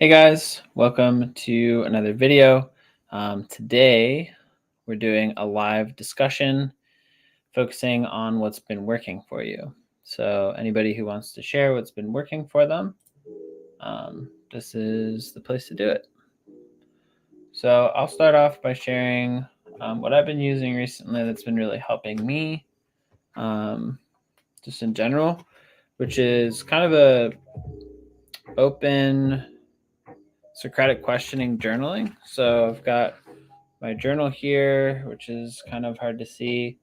Hey guys, welcome to another video. Today we're doing a live discussion focusing on what's been working for you. So anybody who wants to share what's been working for them, this is the place to do it. So I'll start off by sharing what I've been using recently that's been really helping me, just in general, which is kind of a open Socratic questioning journaling. So I've got my journal here, which is kind of hard to see.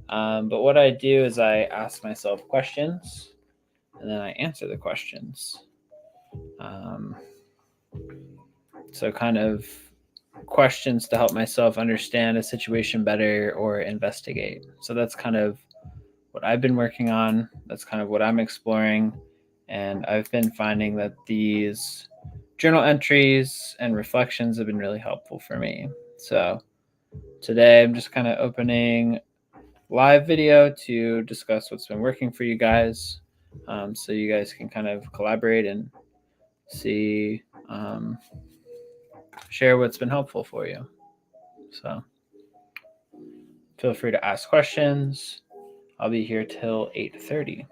But what I do is I ask myself questions and then I answer the questions. Um, so, kind of questions to help myself understand a situation better or investigate. So, that's kind of what I've been working on. That's kind of what I'm exploring. And I've been finding that these journal entries and reflections have been really helpful for me. So, today I'm just kind of opening live video to discuss what's been working for you guys, so you guys can kind of collaborate and see, share what's been helpful for you. So feel free to ask questions. I'll be here till 8:30.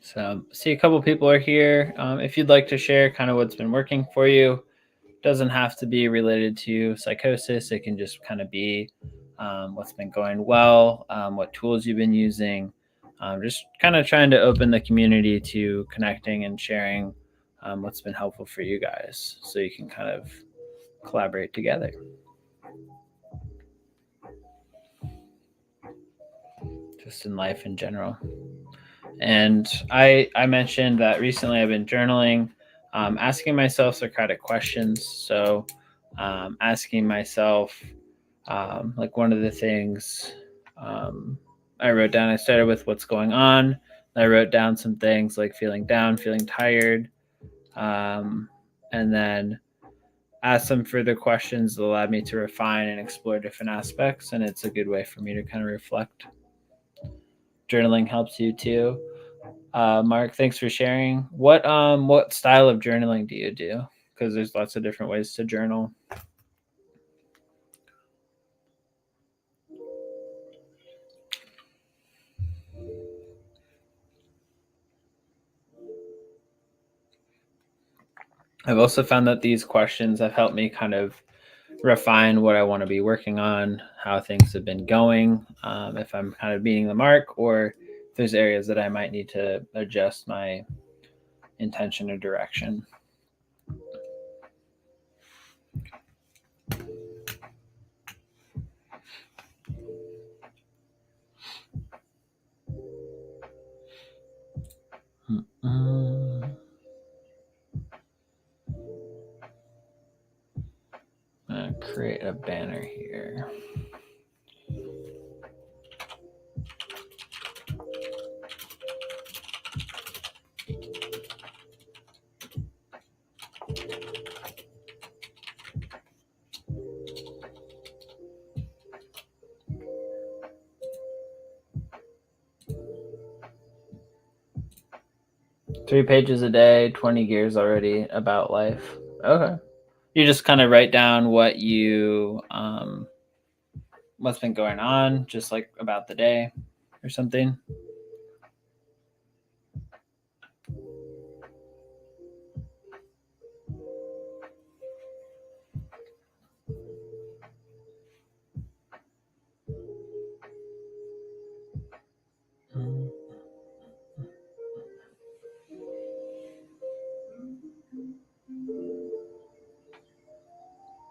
So see, a couple people are here. If you'd like to share kind of what's been working for you, doesn't have to be related to psychosis. It can just kind of be what's been going well, what tools you've been using. Just kind of trying to open the community to connecting and sharing what's been helpful for you guys, so you can kind of collaborate together. Just in life in general. And I mentioned that recently I've been journaling, asking myself Socratic questions. So asking myself, like one of the things I wrote down, I started with what's going on. I wrote down some things like feeling down, feeling tired, and then asked some further questions that allowed me to refine and explore different aspects. And it's a good way for me to kind of reflect. Journaling helps you too. Mark, thanks for sharing. What style of journaling do you do? Because there's lots of different ways to journal. I've also found that these questions have helped me kind of refine what I want to be working on, how things have been going, if I'm kind of beating the mark, or if there's areas that I might need to adjust my intention or direction. I'm going to create a banner here. Three pages a day, 20 gears already about life. Okay. You just kind of write down what's been going on, just like about the day or something.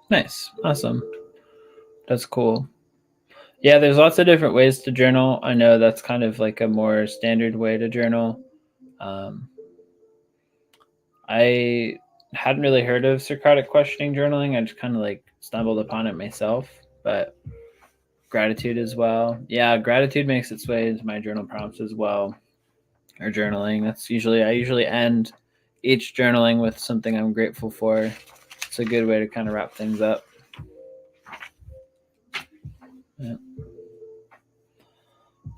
Nice. Awesome. That's cool. Yeah, there's lots of different ways to journal. I know that's kind of like a more standard way to journal. I hadn't really heard of Socratic questioning journaling. I just kind of like stumbled upon it myself, but gratitude as well. Yeah, gratitude makes its way into my journal prompts as well, or journaling. I usually end each journaling with something I'm grateful for. It's a good way to kind of wrap things up. Yeah.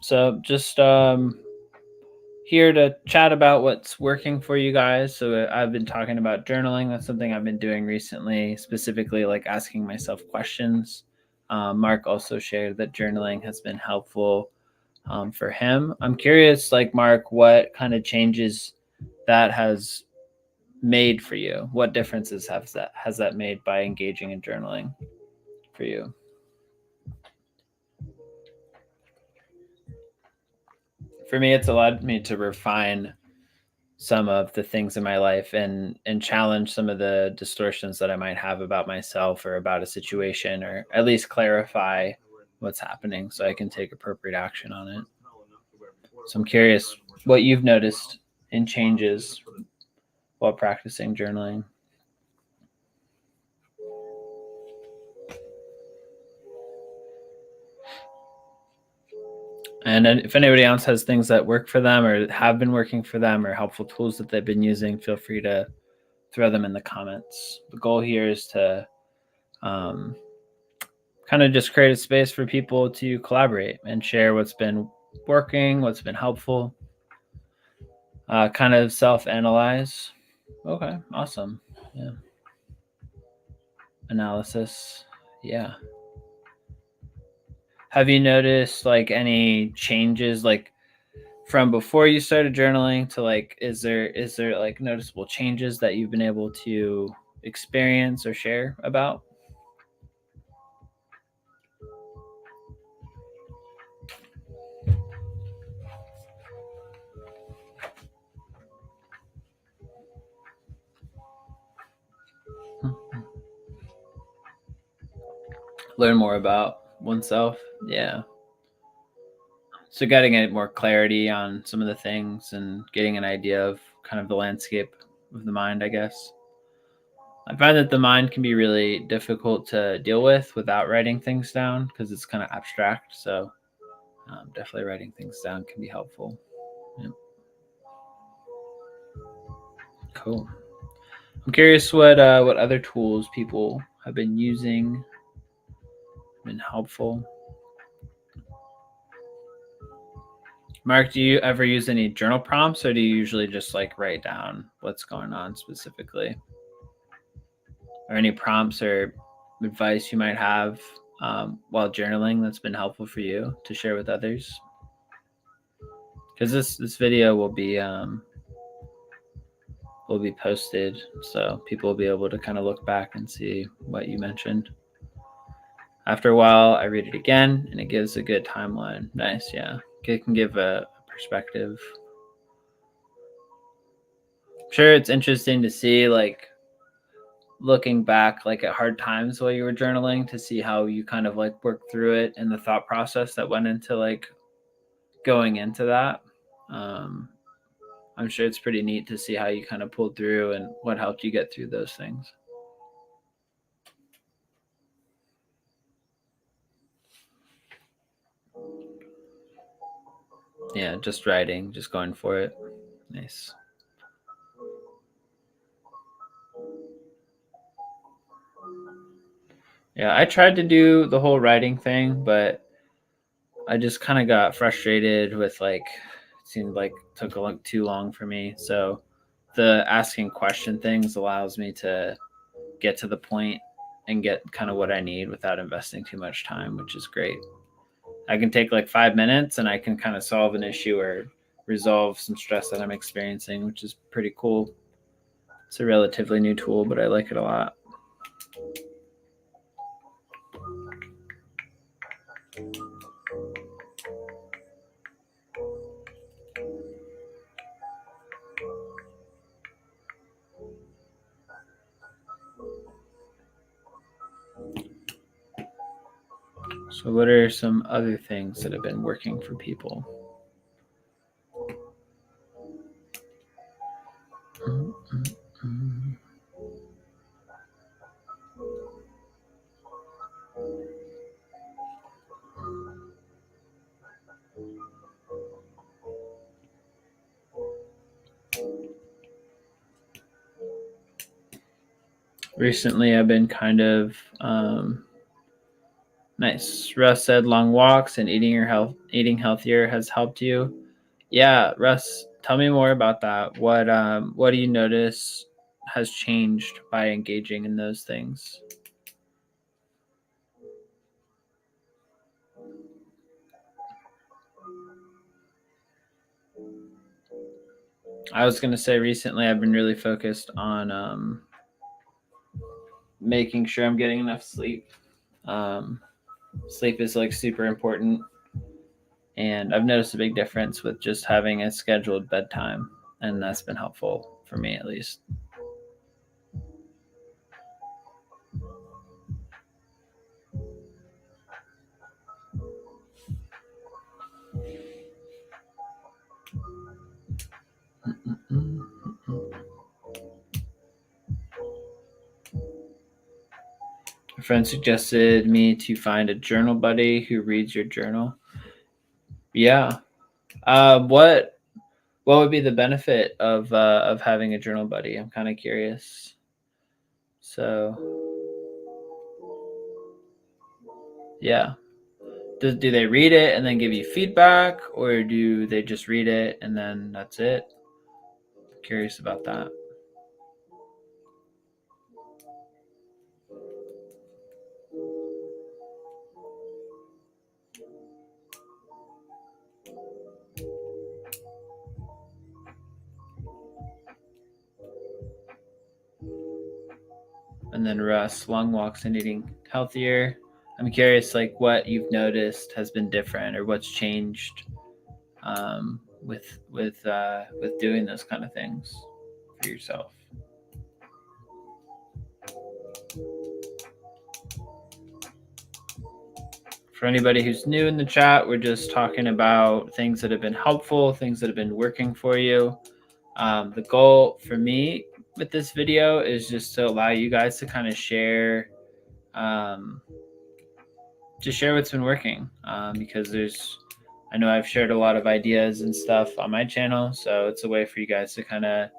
So just here to chat about what's working for you guys. So I've been talking about journaling. That's something I've been doing recently, specifically like asking myself questions. Mark also shared that journaling has been helpful for him. I'm curious, like Mark, what kind of changes that has made for you? What differences has that made by engaging in journaling for you? For me, it's allowed me to refine some of the things in my life and challenge some of the distortions that I might have about myself or about a situation, or at least clarify what's happening so I can take appropriate action on it. So I'm curious what you've noticed in changes while practicing journaling. And then if anybody else has things that work for them or have been working for them or helpful tools that they've been using, feel free to throw them in the comments. The goal here is to kind of just create a space for people to collaborate and share what's been working, what's been helpful, kind of self-analyze. Okay, awesome. Yeah. Analysis. Yeah. Have you noticed like any changes like from before you started journaling to like is there like noticeable changes that you've been able to experience or share about? Learn more about oneself. Yeah. So getting a more clarity on some of the things and getting an idea of kind of the landscape of the mind, I guess. I find that the mind can be really difficult to deal with without writing things down because it's kind of abstract. So definitely writing things down can be helpful. Yeah. Cool. I'm curious what other tools people have been using, been helpful. Mark, do you ever use any journal prompts, or do you usually just like write down what's going on specifically? Or any prompts or advice you might have while journaling that's been helpful for you to share with others? Because this video will be posted, so people will be able to kind of look back and see what you mentioned. After a while, I read it again, and it gives a good timeline. Nice, yeah. It can give a perspective. I'm sure it's interesting to see, like, looking back, like, at hard times while you were journaling to see how you kind of, like, worked through it and the thought process that went into, like, going into that. I'm sure it's pretty neat to see how you kind of pulled through and what helped you get through those things. Yeah, just writing, just going for it. Nice. Yeah, I tried to do the whole writing thing, but I just kind of got frustrated with like it seemed like it took too long for me. So the asking question things allows me to get to the point and get kind of what I need without investing too much time, which is great. I can take like 5 minutes and I can kind of solve an issue or resolve some stress that I'm experiencing, which is pretty cool. It's a relatively new tool, but I like it a lot. So, what are some other things that have been working for people? Recently, I've been kind of Nice. Russ said long walks and eating healthier has helped you. Yeah, Russ, tell me more about that. What do you notice has changed by engaging in those things? I was gonna say recently I've been really focused on making sure I'm getting enough sleep. Um, Sleep is like super important, and I've noticed a big difference with just having a scheduled bedtime, and that's been helpful for me at least. A friend suggested me to find a journal buddy who reads your journal. Yeah. What would be the benefit of having a journal buddy? I'm kind of curious. So yeah, do they read it and then give you feedback, or do they just read it and then that's it? Curious about that. And then Russ, long walks and eating healthier. I'm curious, like what you've noticed has been different, or what's changed with doing those kind of things for yourself. For anybody who's new in the chat, we're just talking about things that have been helpful, things that have been working for you. The goal for me with this video is just to allow you guys to kind of share, to share what's been working, because I know I've shared a lot of ideas and stuff on my channel, so it's a way for you guys to kind of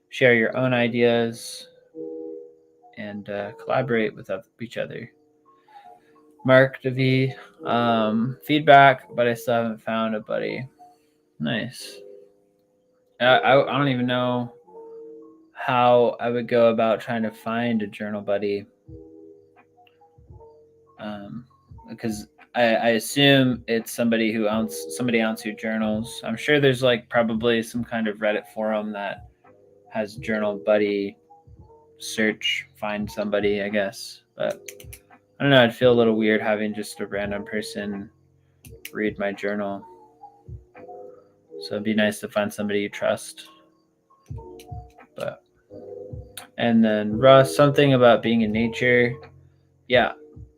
share your own ideas and collaborate with each other. Mark Devi, feedback, but I still haven't found a buddy. Nice. I don't even know how I would go about trying to find a journal buddy, because I assume it's somebody who owns who journals. I'm sure there's like probably some kind of Reddit forum that has journal buddy search, find somebody, I guess. But I don't know. I'd feel a little weird having just a random person read my journal. So it'd be nice to find somebody you trust. But and then Russ, something about being in nature. Yeah,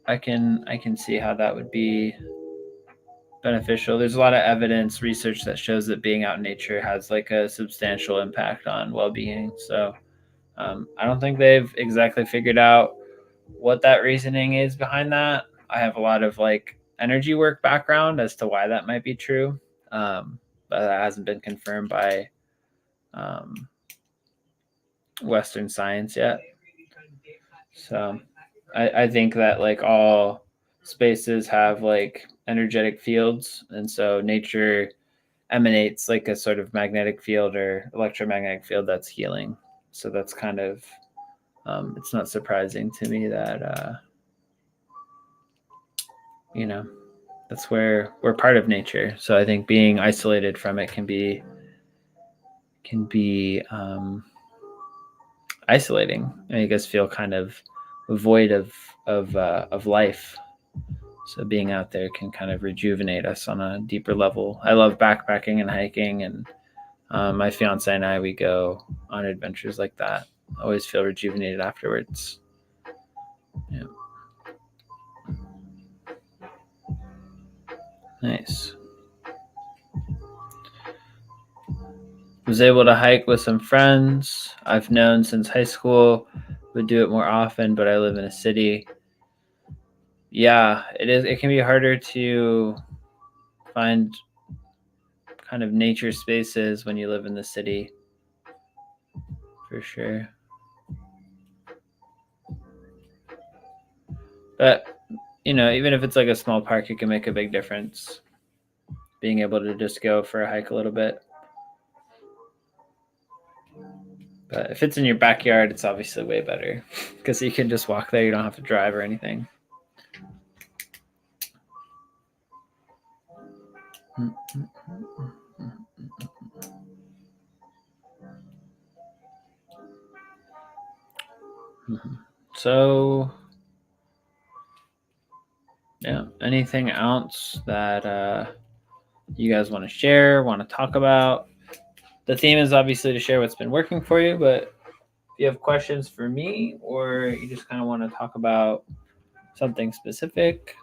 I can see how that would be beneficial. There's a lot of evidence, research that shows that being out in nature has like a substantial impact on well-being. So I don't think they've exactly figured out what that reasoning is behind that. I have a lot of like energy work background as to why that might be true, but that hasn't been confirmed by Western science yet. So I think that like all spaces have like energetic fields, and so nature emanates like a sort of magnetic field or electromagnetic field that's healing. So that's kind of it's not surprising to me that you know, that's where we're part of nature. So I think being isolated from it can be isolating. And you guys feel kind of void of life. So being out there can kind of rejuvenate us on a deeper level. I love backpacking and hiking, and my fiance and I, we go on adventures like that. I always feel rejuvenated afterwards. Yeah. Nice. Was able to hike with some friends I've known since high school. Would do it more often, but I live in a city. Yeah, it is. It can be harder to find kind of nature spaces when you live in the city, for sure. But even if it's like a small park, it can make a big difference. Being able to just go for a hike a little bit. But if it's in your backyard, it's obviously way better because you can just walk there. You don't have to drive or anything. So, yeah, anything else that you guys want to share, want to talk about? The theme is obviously to share what's been working for you, but if you have questions for me or you just kind of want to talk about something specific,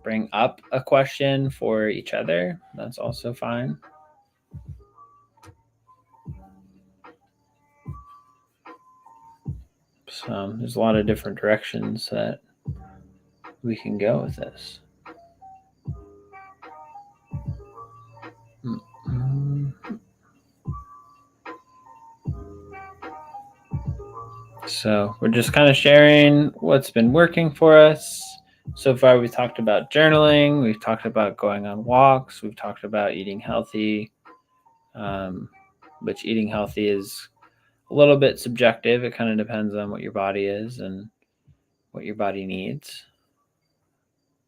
bring up a question for each other, that's also fine. So there's a lot of different directions that we can go with this. So we're just kind of sharing what's been working for us. So far, we've talked about journaling. We've talked about going on walks. We've talked about eating healthy, which eating healthy is a little bit subjective. It kind of depends on what your body is and what your body needs.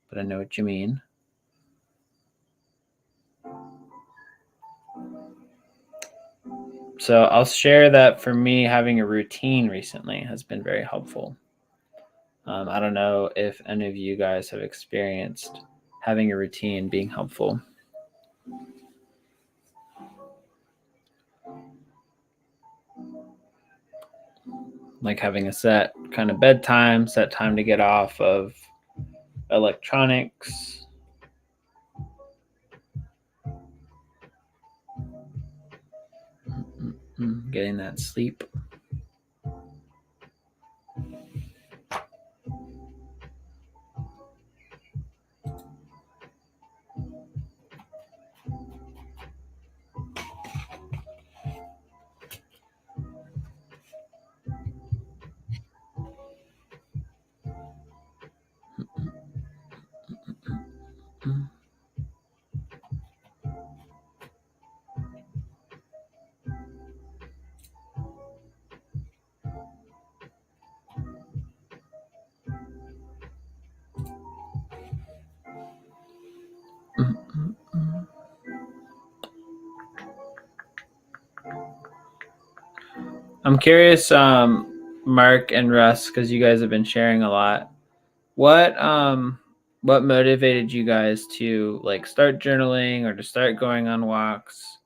But I know what you mean. So I'll share that for me, having a routine recently has been very helpful. I don't know if any of you guys have experienced having a routine being helpful. Like having a set kind of bedtime, set time to get off of electronics. Getting that sleep. I'm curious, Mark and Russ, because you guys have been sharing a lot. What motivated you guys to like start journaling or to start going on walks?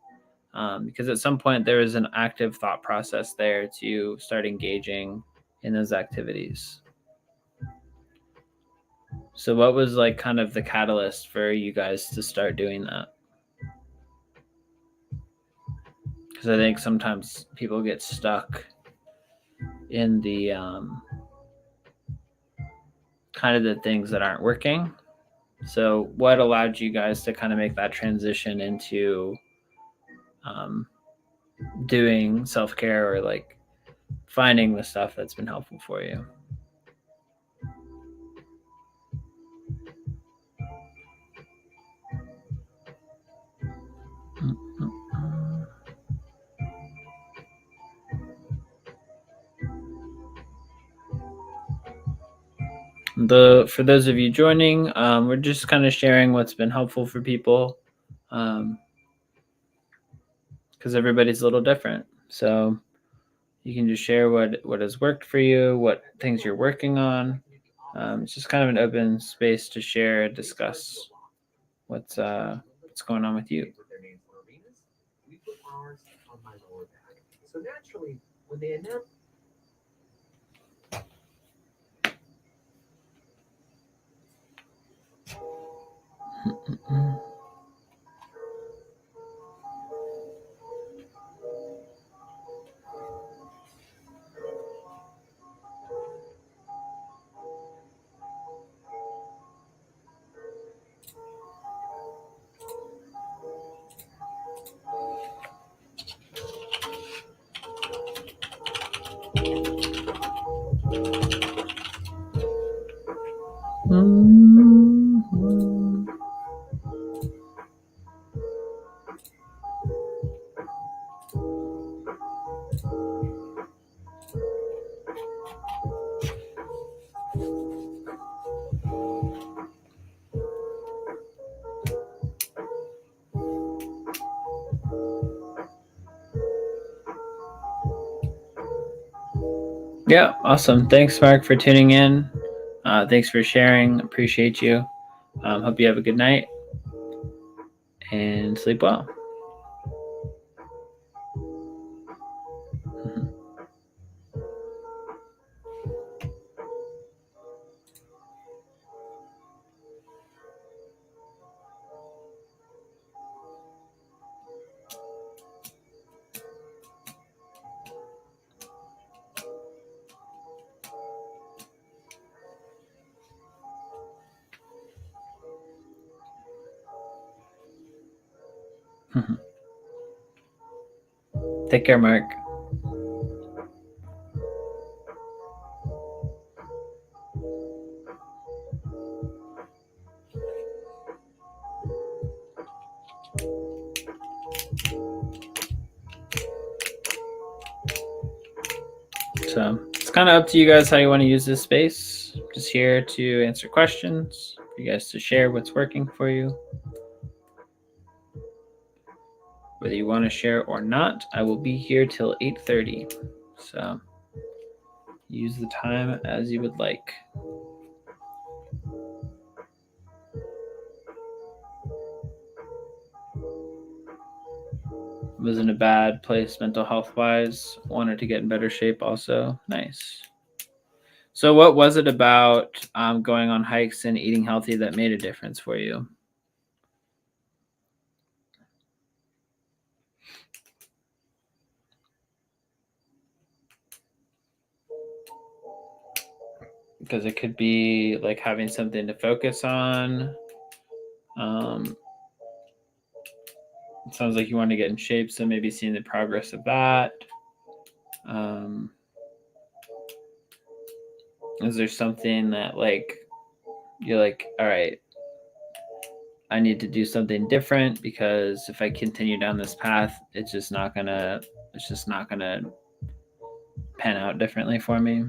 Because at some point there was an active thought process there to start engaging in those activities. So what was like kind of the catalyst for you guys to start doing that? Because I think sometimes people get stuck in the kind of the things that aren't working. So what allowed you guys to kind of make that transition into doing self-care or like finding the stuff that's been helpful for you? For those of you joining, we're just kind of sharing what's been helpful for people, because everybody's a little different. So you can just share what has worked for you, what things you're working on. It's just kind of an open space to share, discuss what's going on with you. So naturally, when they announce Yeah, awesome. Thanks, Mark, for tuning in. Thanks for sharing. Appreciate you. Hope you have a good night and sleep well. Take care, Mark. So it's kind of up to you guys how you want to use this space. Just here to answer questions, for you guys to share what's working for you. Whether you want to share or not, I will be here till 8:30. So use the time as you would like. Was in a bad place mental health wise. Wanted to get in better shape also. Nice. So what was it about going on hikes and eating healthy that made a difference for you? Because it could be like having something to focus on. It sounds like you want to get in shape, so maybe seeing the progress of that. Is there something that like you're like, all right, I need to do something different because if I continue down this path, it's just not gonna pan out differently for me.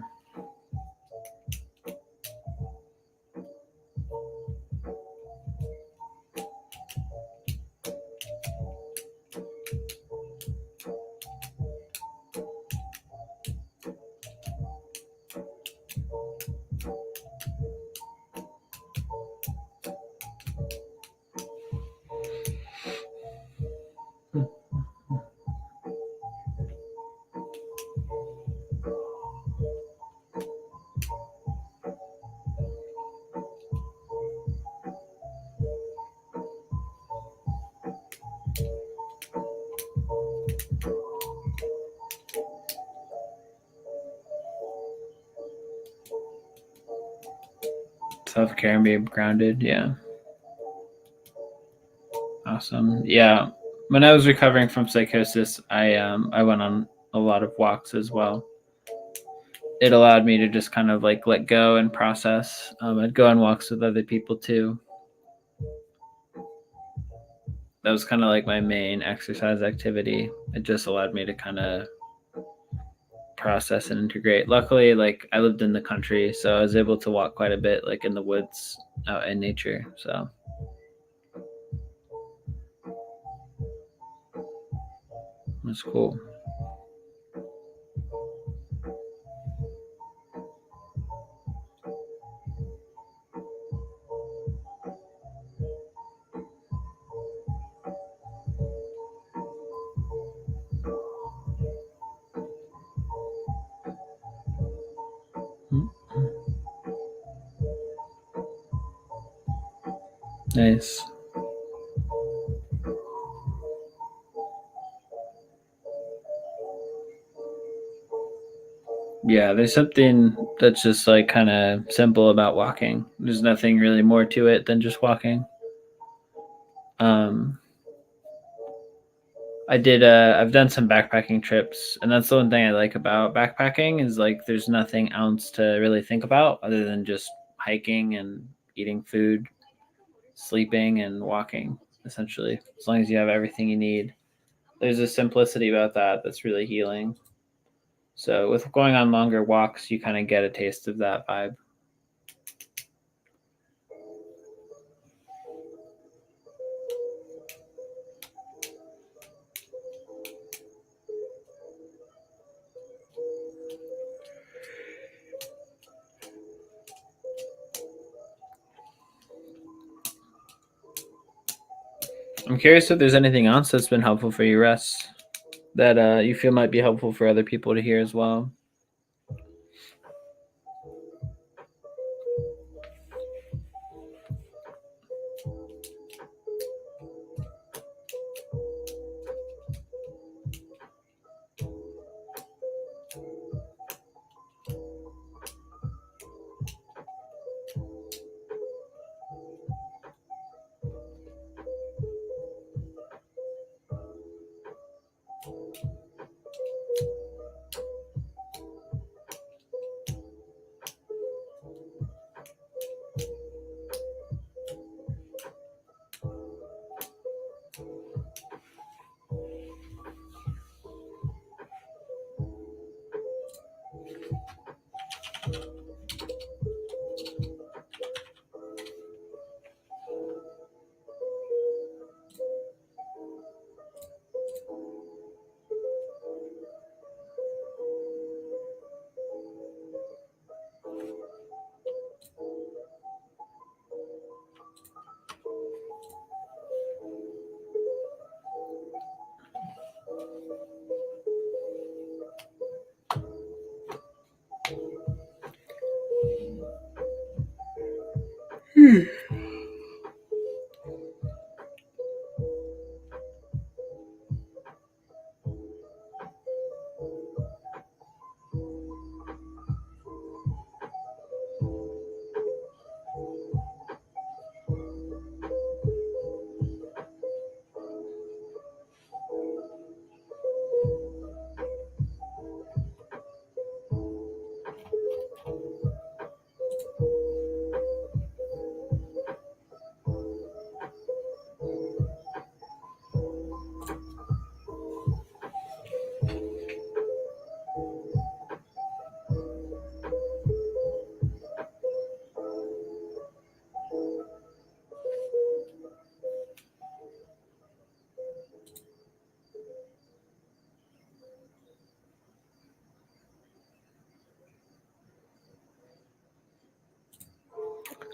Self-care and being grounded, yeah. Awesome. Yeah. When I was recovering from psychosis, I went on a lot of walks as well. It allowed me to just kind of like let go and process. I'd go on walks with other people too. That was kind of like my main exercise activity. It just allowed me to kind of process and integrate. Luckily, like I lived in the country, so I was able to walk quite a bit, like in the woods, out in nature. So it was cool. Nice. Yeah, there's something that's just like kind of simple about walking. There's nothing really more to it than just walking. I've done some backpacking trips, and that's the one thing I like about backpacking is like there's nothing else to really think about other than just hiking and eating food, sleeping and walking, essentially. As long as you have everything you need. There's a simplicity about that that's really healing. So with going on longer walks, you kind of get a taste of that vibe. I'm curious if there's anything else that's been helpful for you, Russ, that you feel might be helpful for other people to hear as well.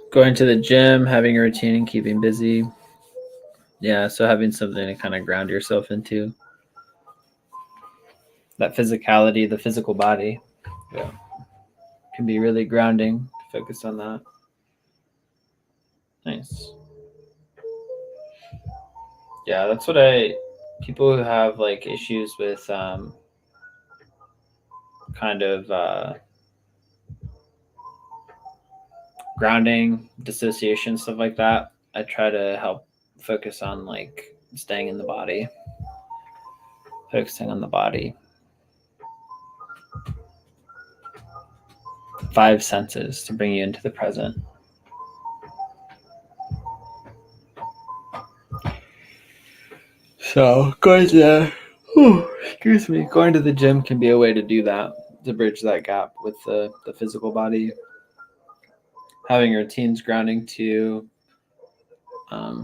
Going to the gym, having a routine, and keeping busy. Yeah, so having something to kind of ground yourself into. That physicality, the physical body, yeah, can be really grounding. Focus on that. Nice. Yeah, that's what people who have like issues with kind of grounding, dissociation, stuff like that. I try to help focus on like staying in the body, focusing on the body. 5 senses to bring you into the present. So going to going to the gym can be a way to do that, to bridge that gap with the physical body. Having routines grounding to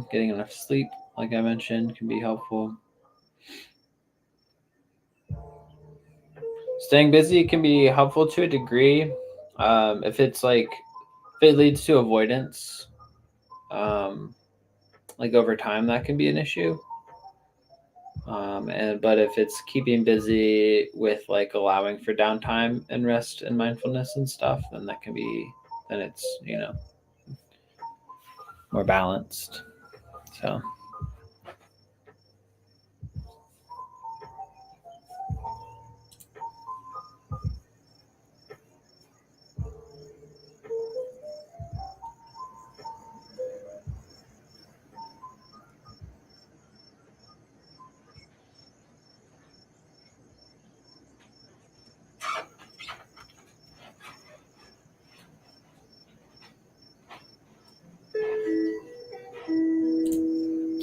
getting enough sleep, like I mentioned, can be helpful. Staying busy can be helpful to a degree. If it leads to avoidance, like over time, that can be an issue. But if it's keeping busy with like allowing for downtime and rest and mindfulness and stuff, then it's more balanced. So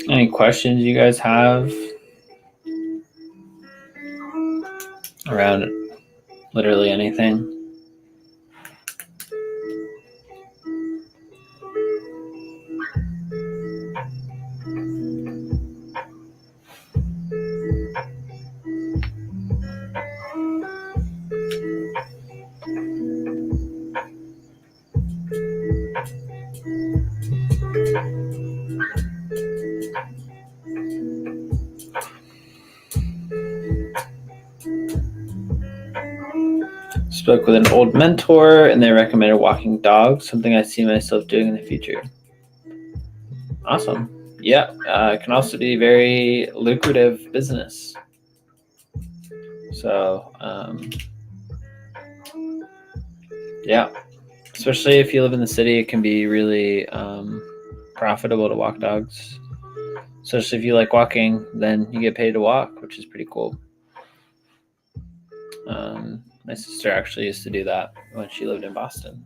any questions you guys have around literally anything? Spoke with an old mentor, and they recommended walking dogs, something I see myself doing in the future. Awesome. Yeah, it can also be very lucrative business. So, yeah, especially if you live in the city, it can be really profitable to walk dogs. Especially if you like walking, then you get paid to walk, which is pretty cool. My sister actually used to do that when she lived in Boston.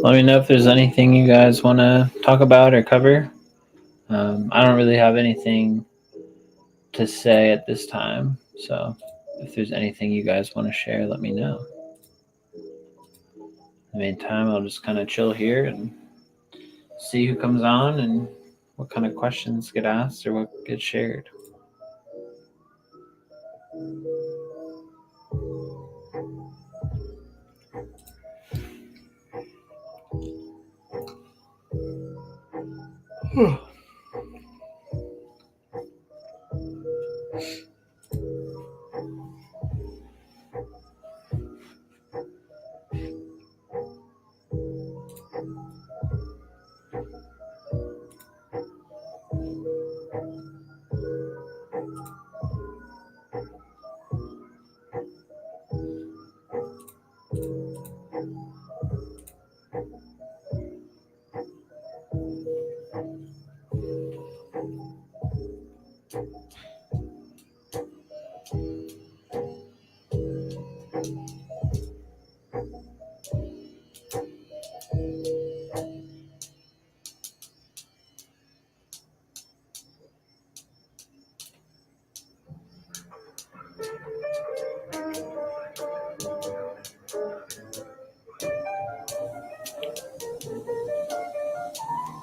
Let me know if there's anything you guys want to talk about or cover. I don't really have anything to say at this time, so if there's anything you guys want to share, let me know. In the meantime, I'll just kind of chill here and see who comes on and what kind of questions get asked or what gets shared.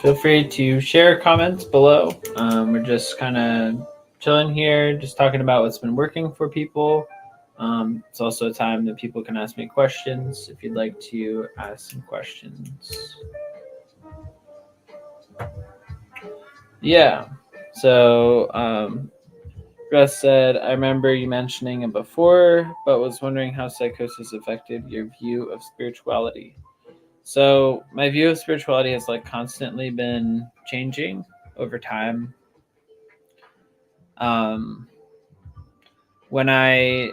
Feel free to share comments below. We're just kind of chilling here, just talking about what's been working for people. It's also a time that people can ask me questions if you'd like to ask some questions. Yeah, So Russ said, I remember you mentioning it before, but was wondering how psychosis affected your view of spirituality. So my view of spirituality has like constantly been changing over time. Um, when I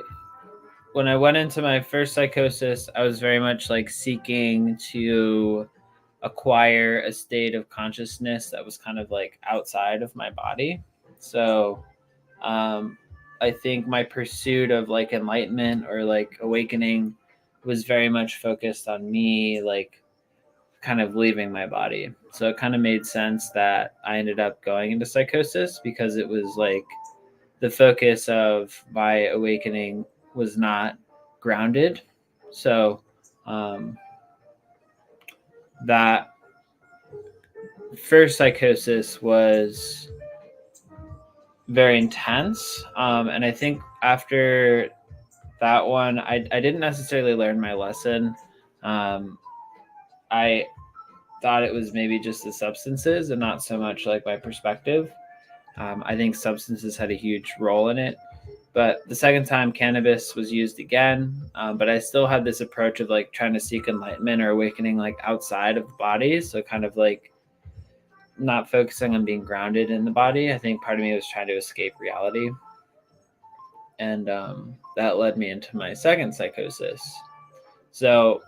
went into my first psychosis, I was very much like seeking to acquire a state of consciousness that was kind of like outside of my body. So um, I think my pursuit of like enlightenment or like awakening was very much focused on me like kind of leaving my body. So it kind of made sense that I ended up going into psychosis because it was like the focus of my awakening was not grounded. So that first psychosis was very intense. And I think after that one, I didn't necessarily learn my lesson. I thought it was maybe just the substances and not so much like my perspective. I think substances had a huge role in it. But the second time, cannabis was used again. But I still had this approach of like trying to seek enlightenment or awakening like outside of the body. So kind of like not focusing on being grounded in the body. I think part of me was trying to escape reality. And that led me into my second psychosis. So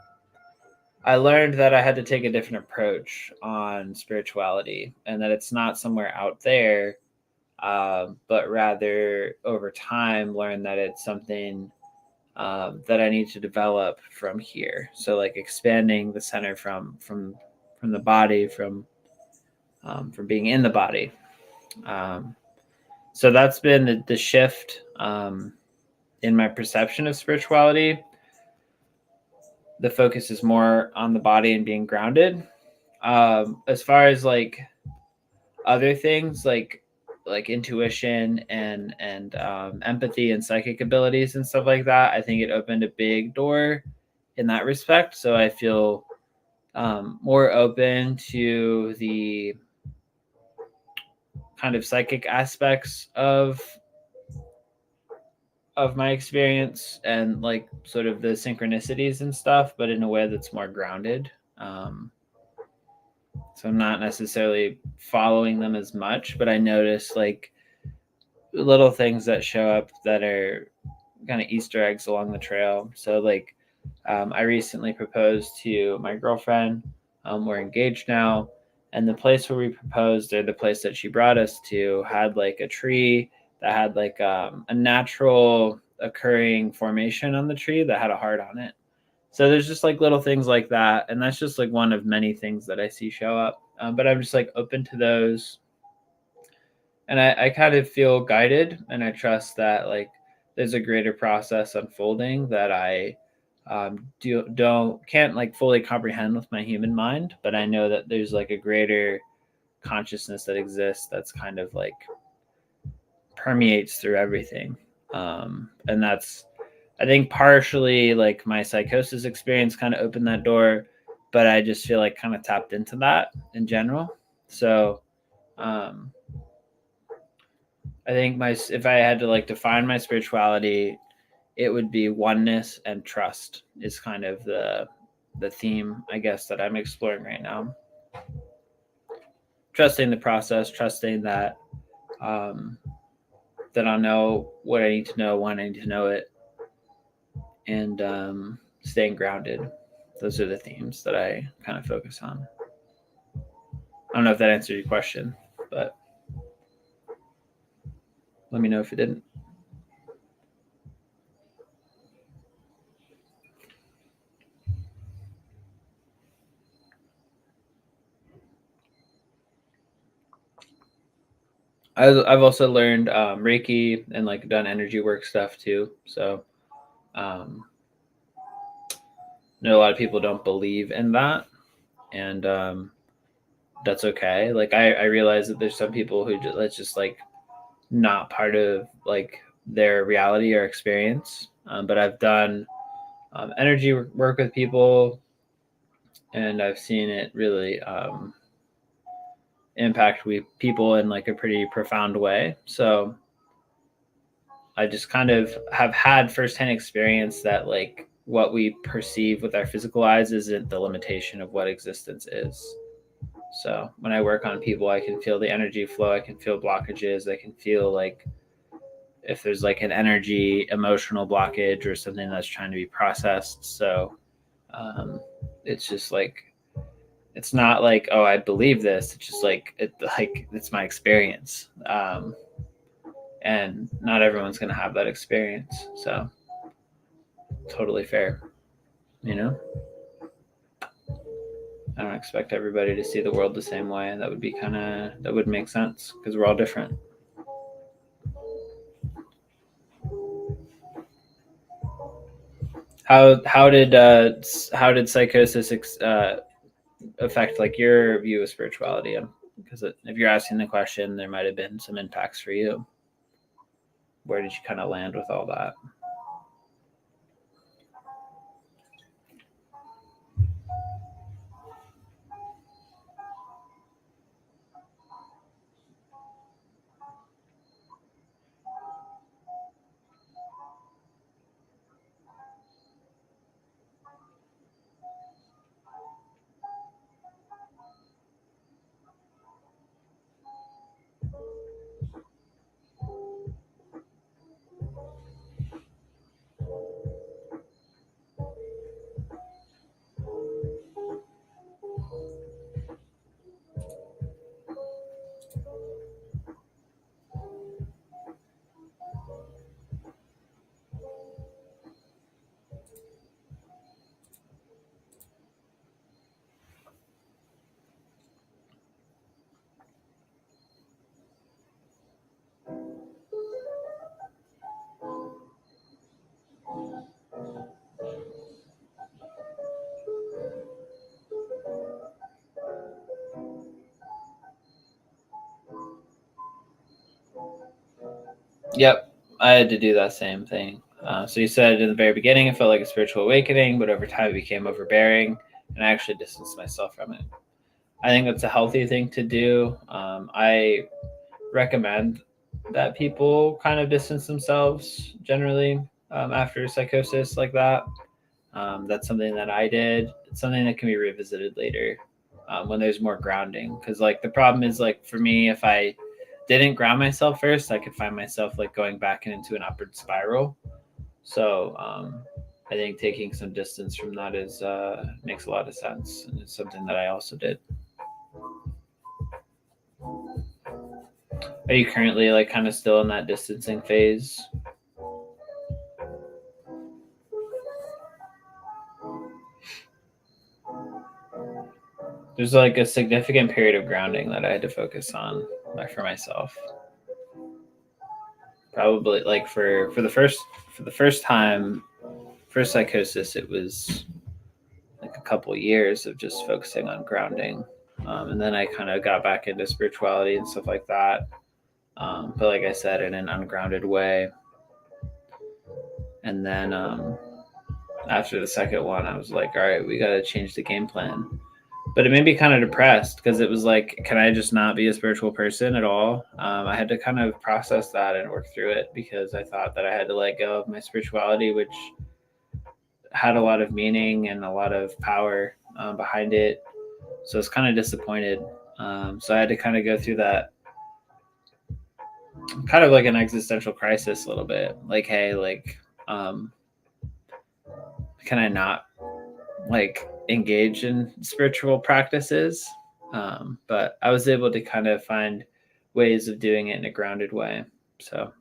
I learned that I had to take a different approach on spirituality and that it's not somewhere out there, but rather over time learn that it's something that I need to develop from here. So like expanding the center from the body, from being in the body. Um, so that's been the shift in my perception of spirituality. The focus is more on the body and being grounded. As far as like other things like intuition and empathy and psychic abilities and stuff like that, I think it opened a big door in that respect. So I feel more open to the kind of psychic aspects of my experience and like sort of the synchronicities and stuff, but in a way that's more grounded. Um, so I'm not necessarily following them as much, but I notice like little things that show up that are kind of Easter eggs along the trail. So like I recently proposed to my girlfriend. We're engaged now, and the place where we proposed, or the place that she brought us to, had like a tree that had like a natural occurring formation on the tree that had a heart on it. So there's just like little things like that, and that's just like one of many things that I see show up. But I'm just like open to those, and I kind of feel guided, and I trust that like there's a greater process unfolding that I can't like fully comprehend with my human mind, but I know that there's like a greater consciousness that exists that's kind of like permeates through everything. And that's, I think, partially like my psychosis experience kind of opened that door, but I just feel like kind of tapped into that in general. So um, I think if I had to like define my spirituality, it would be oneness and trust is kind of the theme, I guess, that I'm exploring right now. Trusting the process, trusting that that I'll know what I need to know when I need to know it, and staying grounded. Those are the themes that I kind of focus on. I don't know if that answered your question, but let me know if it didn't. I've also learned Reiki and like done energy work stuff too. So um, I know a lot of people don't believe in that, and that's okay. Like I realize that there's some people who that's just like not part of like their reality or experience. But I've done energy work with people, and I've seen it really impact people in like a pretty profound way. So I just kind of have had firsthand experience that like what we perceive with our physical eyes isn't the limitation of what existence is. So when I work on people, I can feel the energy flow. I can feel blockages. I can feel like if there's like an energy, emotional blockage or something that's trying to be processed. So um, it's just like it's not like, oh, I believe this. It's just like it's my experience, and not everyone's gonna have that experience. So totally fair, you know. I don't expect everybody to see the world the same way. That would make sense because we're all different. How did psychosis affect like your view of spirituality? Because if you're asking the question, there might have been some impacts for you. Where did you kind of land with all that? Yep, I had to do that same thing. So you said in the very beginning it felt like a spiritual awakening, but over time it became overbearing, and I actually distanced myself from it. I think that's a healthy thing to do. I recommend that people kind of distance themselves generally after psychosis like that. That's something that I did. It's something that can be revisited later when there's more grounding. Because like the problem is like for me, if I didn't ground myself first, I could find myself like going back into an upward spiral. So I think taking some distance from that is makes a lot of sense, and it's something that I also did. Are you currently like kind of still in that distancing phase? There's like a significant period of grounding that I had to focus on for myself. Probably like for the first time, first psychosis, it was like a couple years of just focusing on grounding, and then I kind of got back into spirituality and stuff like that. But like I said, in an ungrounded way. And then after the second one, I was like, all right, we got to change the game plan. But it made me kind of depressed because it was like, can I just not be a spiritual person at all? I had to kind of process that and work through it because I thought that I had to let go of my spirituality, which had a lot of meaning and a lot of power behind it. So I was kind of disappointed. So I had to kind of go through that kind of like an existential crisis a little bit. Like, hey, like, um, can I not like engage in spiritual practices? But I was able to kind of find ways of doing it in a grounded way. So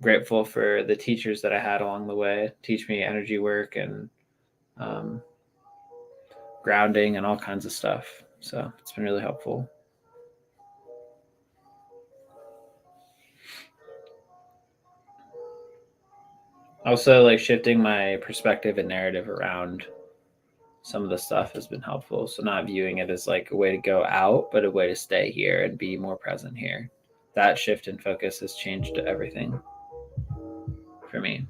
grateful for the teachers that I had along the way, teach me energy work and um, grounding and all kinds of stuff. So it's been really helpful. Also, like shifting my perspective and narrative around some of the stuff has been helpful. So not viewing it as like a way to go out, but a way to stay here and be more present here. That shift in focus has changed everything for me.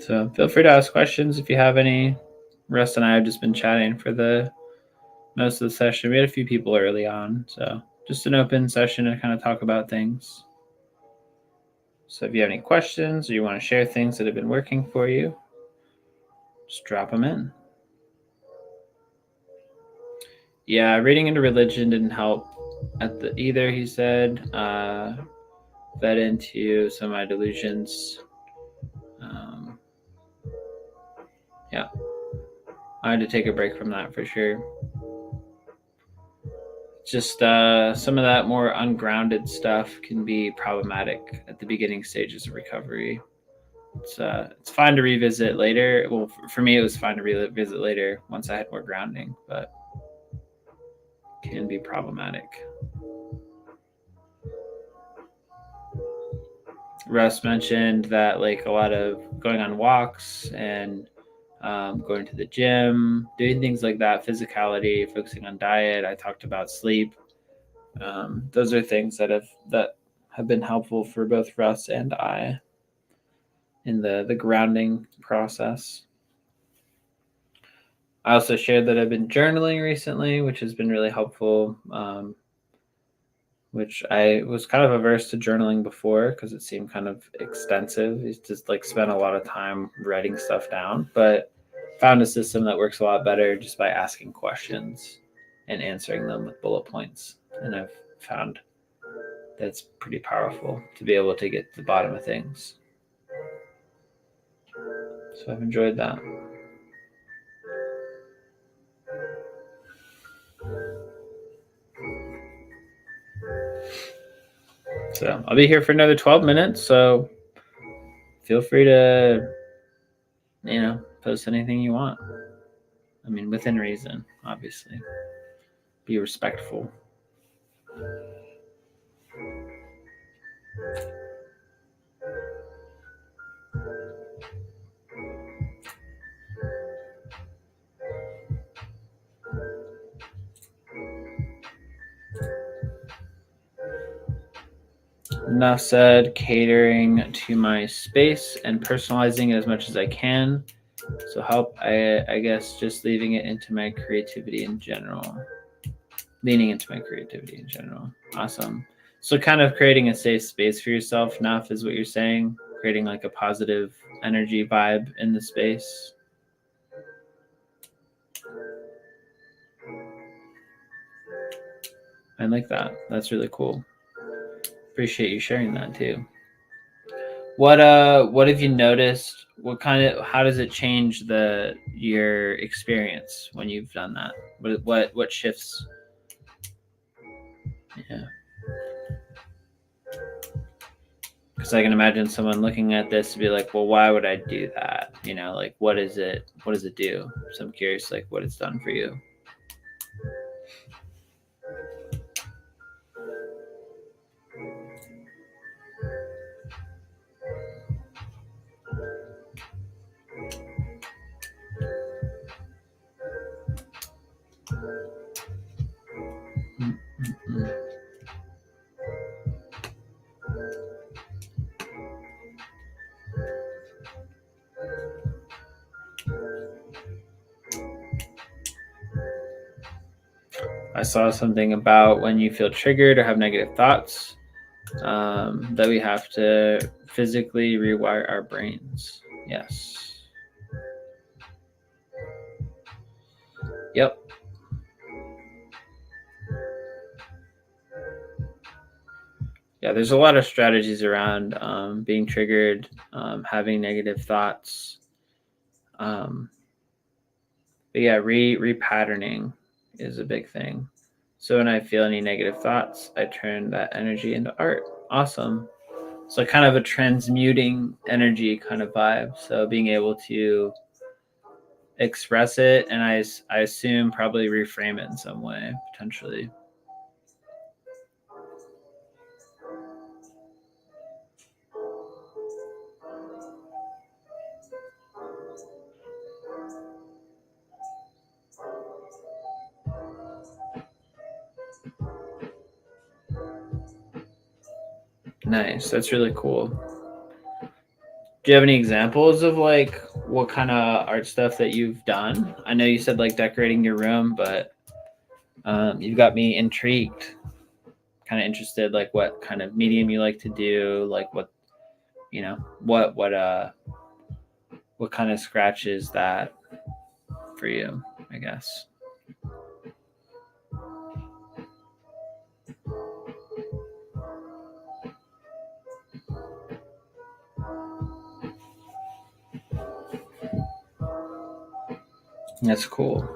So feel free to ask questions if you have any. Russ and I have just been chatting for the most of the session. We had a few people early on, so just an open session to kind of talk about things. So if you have any questions or you want to share things that have been working for you, just drop them in. Yeah, reading into religion didn't help either, he said. Fed into some of my delusions. Yeah, I had to take a break from that for sure. Just some of that more ungrounded stuff can be problematic at the beginning stages of recovery. It's fine to revisit later. Well, for me, it was fine to revisit later once I had more grounding, but can be problematic. Russ mentioned that like a lot of going on walks and going to the gym, doing things like that, physicality, focusing on diet. I talked about sleep. Those are things that have been helpful for both Russ and I in the grounding process. I also shared that I've been journaling recently, which has been really helpful. Which I was kind of averse to journaling before because it seemed kind of extensive. It's just like spent a lot of time writing stuff down, but found a system that works a lot better just by asking questions and answering them with bullet points. And I've found that's pretty powerful to be able to get to the bottom of things. So I've enjoyed that. So I'll be here for another 12 minutes. So feel free to, post anything you want. I mean, within reason, obviously. Be respectful. Enough said, catering to my space and personalizing it as much as I can. So help, I guess, just leaving it into my creativity in general. Leaning into my creativity in general. Awesome. So kind of creating a safe space for yourself, Enough, is what you're saying. Creating like a positive energy vibe in the space. I like that. That's really cool. Appreciate you sharing that too. What have you noticed? How does it change your experience when you've done that? What shifts? Yeah. Because I can imagine someone looking at this to be like, well, why would I do that? Like what does it do? So I'm curious like what it's done for you. Mm-hmm. I saw something about when you feel triggered or have negative thoughts, that we have to physically rewire our brains. Yes. Yep. Yeah, there's a lot of strategies around being triggered, having negative thoughts. But yeah, repatterning is a big thing. So when I feel any negative thoughts, I turn that energy into art. Awesome. So kind of a transmuting energy kind of vibe. So being able to express it and I assume probably reframe it in some way, potentially. Nice. That's really cool. Do you have any examples of like what kind of art stuff that you've done? I know you said like decorating your room, but you've got me intrigued, kind of interested, like what kind of medium you like to do, like what you know, what kind of scratches that for you, I guess. That's cool.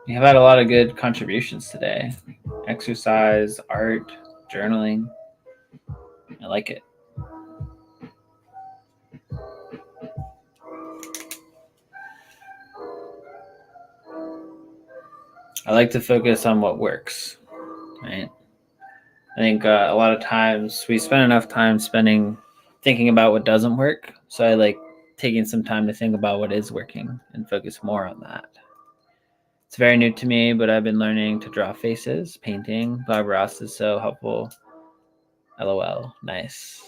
You have had a lot of good contributions today. Exercise, art, journaling. I like it. I like to focus on what works, right? I think a lot of times we spend enough time thinking about what doesn't work. So I like taking some time to think about what is working and focus more on that. It's very new to me, but I've been learning to draw faces, painting. Bob Ross is so helpful. LOL. Nice.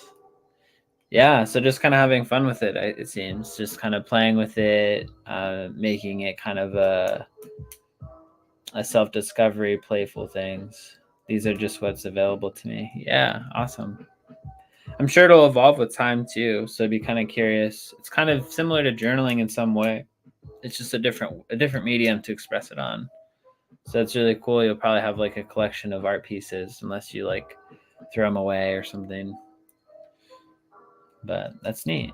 Yeah, so just kind of having fun with it, it seems. Just kind of playing with it, making it kind of a self-discovery, playful things. These are just what's available to me. Yeah, awesome. I'm sure it'll evolve with time too. So I'd be kind of curious. It's kind of similar to journaling in some way. It's just a different medium to express it on. So it's really cool. You'll probably have like a collection of art pieces, unless you like throw them away or something. But that's neat.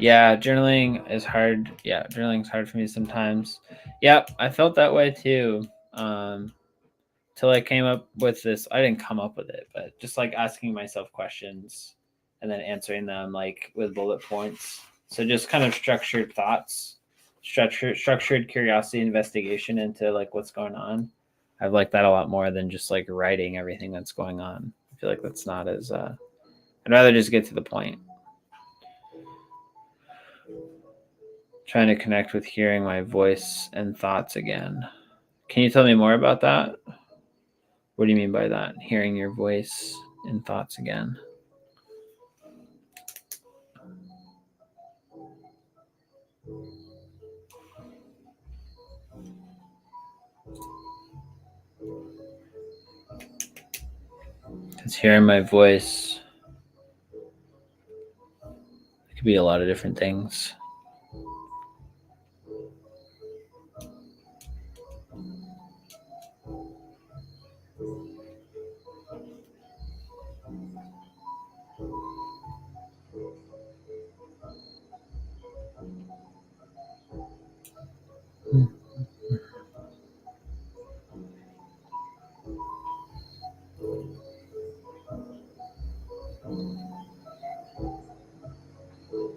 Yeah, journaling is hard. Yeah, journaling is hard for me sometimes. Yep, I felt that way too. Till I came up with this. I didn't come up with it, but just like asking myself questions and then answering them like with bullet points. So just kind of structured thoughts, structured curiosity, investigation into like what's going on. I've liked that a lot more than just like writing everything that's going on. I feel like that's not as. I'd rather just get to the point. Trying to connect with hearing my voice and thoughts again. Can you tell me more about that? What do you mean by that? Hearing your voice and thoughts again. Because hearing my voice, it could be a lot of different things.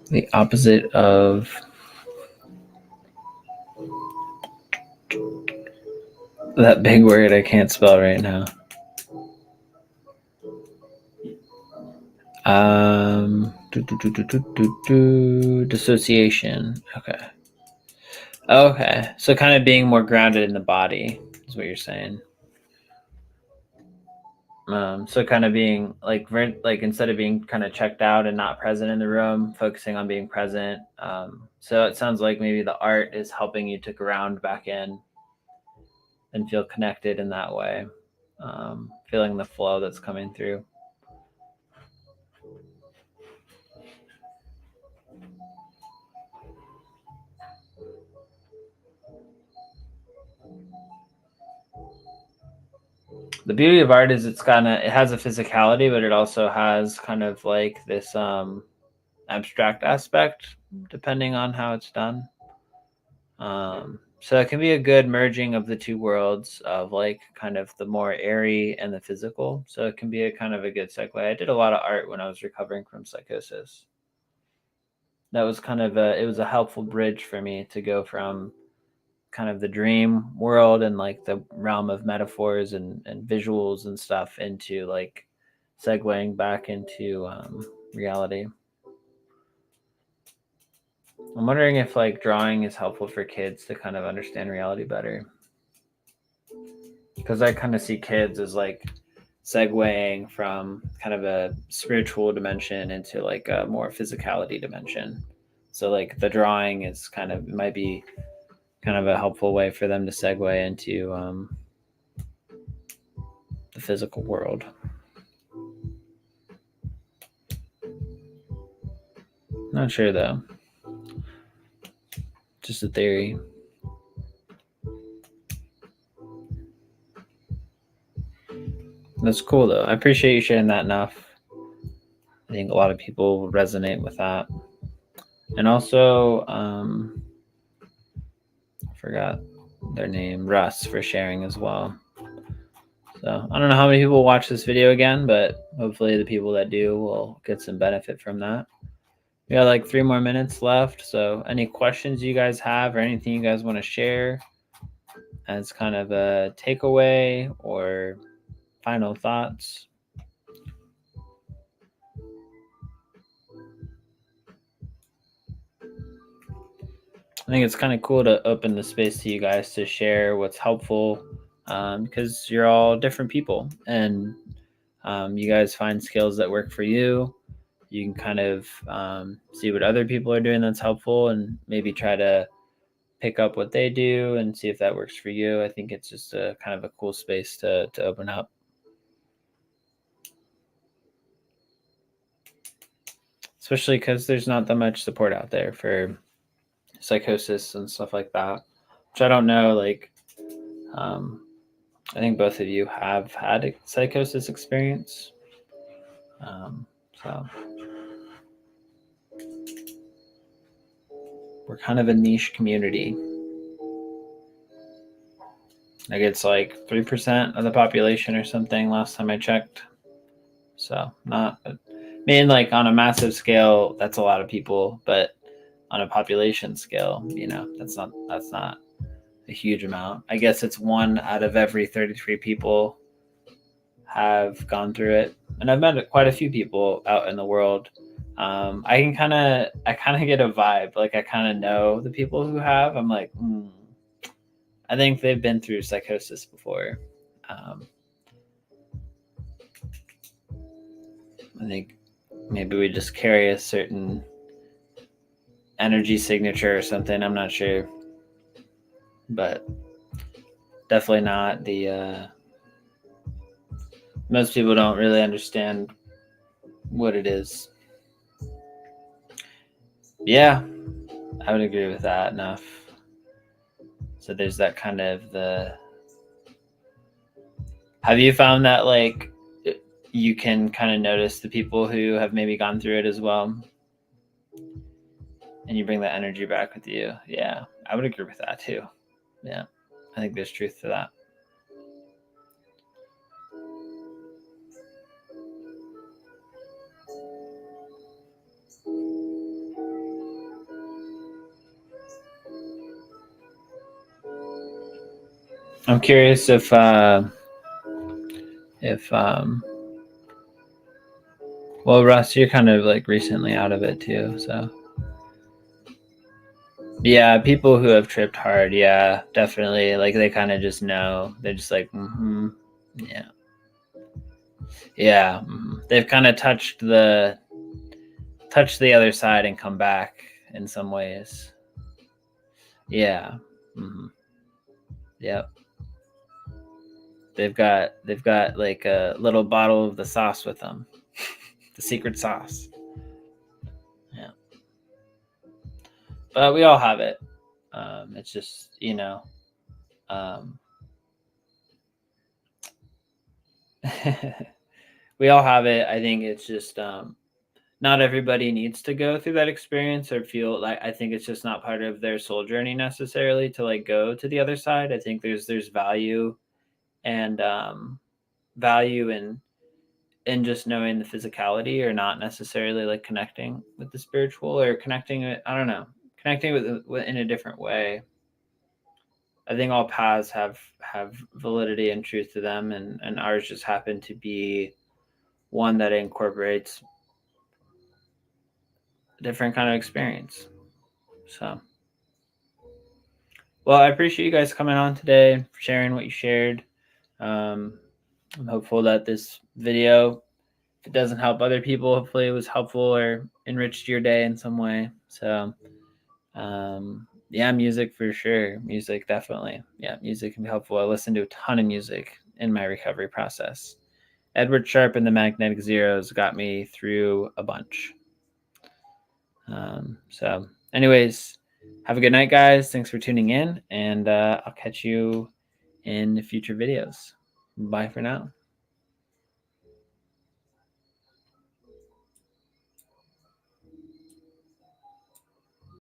The opposite of that big word I can't spell right now. Dissociation. Okay. Okay. So kind of being more grounded in the body is what you're saying. So kind of being like instead of being kind of checked out and not present in the room, focusing on being present. So it sounds like maybe the art is helping you to ground back in and feel connected in that way, feeling the flow that's coming through. The beauty of art is it has a physicality, but it also has kind of like this abstract aspect depending on how it's done. So it can be a good merging of the two worlds of like kind of the more airy and the physical. So it can be a kind of a good segue. I did a lot of art when I was recovering from psychosis. That was it was a helpful bridge for me to go from kind of the dream world and like the realm of metaphors and visuals and stuff into like segueing back into reality. I'm wondering if like drawing is helpful for kids to kind of understand reality better, because I kind of see kids as like segueing from kind of a spiritual dimension into like a more physicality dimension. So like the drawing is kind of might be kind of a helpful way for them to segue into the physical world. Not sure though. Just a theory. That's cool though. I appreciate you sharing that enough. I think a lot of people resonate with that. And also, I forgot their name, Russ, for sharing as well. So I don't know how many people watch this video again, but hopefully the people that do will get some benefit from that. We got like 3 more minutes left. So any questions you guys have or anything you guys want to share as kind of a takeaway or final thoughts? I think it's kind of cool to open the space to you guys to share what's helpful, because you're all different people, and you guys find skills that work for you. You can kind of see what other people are doing that's helpful, and maybe try to pick up what they do and see if that works for you. I think it's just a kind of a cool space to open up. Especially because there's not that much support out there for psychosis and stuff like that, which I don't know. Like, I think both of you have had a psychosis experience. So we're kind of a niche community. Like it's like 3% of the population or something last time I checked. So not, I mean, like on a massive scale, that's a lot of people, but on a population scale, that's not a huge amount. I guess it's 1 out of every 33 people have gone through it, and I've met quite a few people out in the world. I kind of get a vibe, like I kind of know the people who have. I'm like, I think they've been through psychosis before. I think maybe we just carry a certain energy signature or something. I'm not sure, but definitely not the. Most people don't really understand what it is. Yeah, I would agree with that enough. So there's that kind of the. Have you found that like you can kind of notice the people who have maybe gone through it as well, and you bring that energy back with you? Yeah, I would agree with that too. Yeah, I think there's truth to that. I'm curious if well, Russ, you're kind of like recently out of it too, so yeah, people who have tripped hard, yeah, definitely, like they kind of just know. They're just like, yeah, yeah. They've kind of touched the other side and come back in some ways. Yeah. Yep. They've got like a little bottle of the sauce with them, the secret sauce. Yeah. But we all have it. It's just we all have it. I think it's just not everybody needs to go through that experience or feel like. I think it's just not part of their soul journey necessarily to like go to the other side. I think there's value and value in just knowing the physicality, or not necessarily like connecting with the spiritual or connecting it. I don't know, connecting with in a different way. I think all paths have validity and truth to them, and ours just happen to be one that incorporates a different kind of experience. So, well, I appreciate you guys coming on today, sharing what you shared. I'm hopeful that this video, if it doesn't help other people, hopefully it was helpful or enriched your day in some way. So, yeah, music for sure. Music, definitely. Yeah, music can be helpful. I listen to a ton of music in my recovery process. Edward Sharpe and the Magnetic Zeros got me through a bunch. So, anyways, have a good night, guys. Thanks for tuning in, and I'll catch you in future videos. Bye for now.